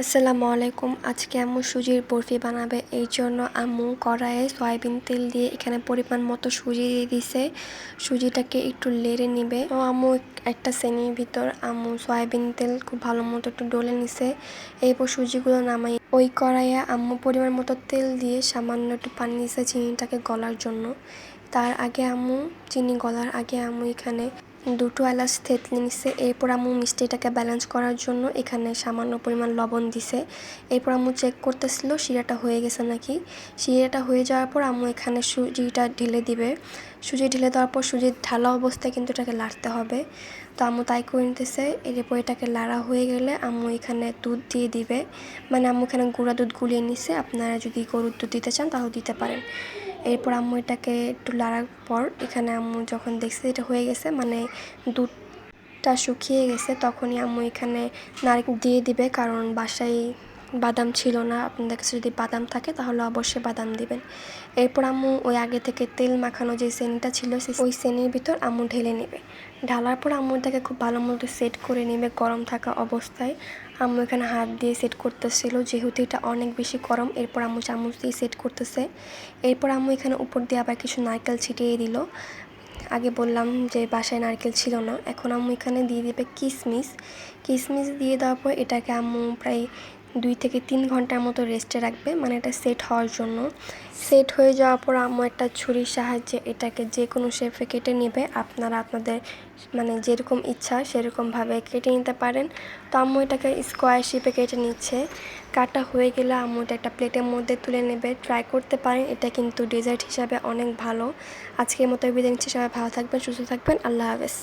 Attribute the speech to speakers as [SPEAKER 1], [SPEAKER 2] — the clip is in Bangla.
[SPEAKER 1] আসসালামু আলাইকুম। আজকে আম্মু সুজির বরফি বানাবে, এই জন্য আম্মু কড়াইয়ে সয়াবিন তেল দিয়ে এখানে পরিমাণ মতো সুজি দিয়ে দিছে। সুজিটাকে একটু নেড়ে নিবে। তো আম্মু একটা শ্রেণীর ভিতর আম্মু সয়াবিন তেল খুব ভালো মতো একটু ডলে নিছে। এরপর সুজিগুলো নামাই ওই কড়াইয়ে আম্মু পরিমাণ মতো তেল দিয়ে সামান্য একটু পানি দিছে চিনিটাকে গলার জন্য। তার আগে আম্মু চিনি গলার আগে আম্মু এখানে 2টো এলাচ থেতলে নিছে। এরপর আম্মু মিষ্টিটাকে ব্যালেন্স করার জন্য এখানে সামান্য পরিমাণ লবণ দিছে। এরপর আম্মু চেক করতেছিল শিরাটা হয়ে গেছে নাকি। শিরাটা হয়ে যাওয়ার পর আম্মু এখানে সুজিটা ঢেলে দিবে। সুজি ঢেলে দেওয়ার পর সুজির ঢালা অবস্থায় কিন্তু এটাকে লাড়তে হবে। তো আম্মু তাই করে নিতেছে। এরপর এটাকে লাড়া হয়ে গেলে আম্মু এখানে দুধ দিয়ে দিবে। মানে আম্মু এখানে গুঁড়া দুধ গুলিয়ে নিছে, আপনারা যদি গরুর দুধ দিতে চান তাহলে দিতে পারেন। এরপর আম্মু এটাকে একটু লাড়ার পর এখানে আম্মু যখন দেখছে এটা হয়ে গেছে, মানে দুধটা শুকিয়ে গেছে, তখনই আম্মু এখানে নারকেল দিয়ে দিবে, কারণ বাসায় বাদাম ছিল না। আপনাদের কাছে যদি বাদাম থাকে তাহলে অবশ্যই বাদাম দিবেন। এরপর আম্মু ওই আগে থেকে তেল মাখানো যে সেনিটা ছিল ওই সেনির ভিতর আম্মু ঢেলে নেবে। ঢালার পর আম্মু এটাকে খুব ভালো মতো সেট করে নেবে গরম থাকা অবস্থায়। আম্মু এখানে হাত দিয়ে সেট করতেছিল, যেহেতু এটা অনেক বেশি গরম। এরপর আম্মু চামচ দিয়ে সেট করতেছে। এরপর আম্মু এখানে উপর দিয়ে আবার কিছু নারকেল ছিটিয়ে দিল। আগে বললাম যে বাসায় নারকেল ছিল না। এখন আম্মু এখানে দিয়ে দিবে কিশমিশ দিয়ে দেওয়ার পর এটাকে আম্মু প্রায় 2 থেকে 3 ঘন্টার মতো রেস্টে রাখবে, মানে এটা সেট হওয়ার জন্য। সেট হয়ে যাওয়ার পর আম্মু একটা ছুরির সাহায্যে এটাকে যে কোনো শেপে কেটে নেবে। আপনারা আপনাদের মানে যেরকম ইচ্ছা সেরকমভাবে কেটে নিতে পারেন। তো আম্মু এটাকে স্কোয়ার শেপে কেটে নিচ্ছে। কাটা হয়ে গেলে আম্মু এটা একটা প্লেটের মধ্যে তুলে নেবে। ট্রাই করতে পারেন, এটা কিন্তু ডেজার্ট হিসাবে অনেক ভালো। আজকের মতো বিদায় নিচ্ছি। সবাই ভালো থাকবেন, সুস্থ থাকবেন। আল্লাহ হাফেজ।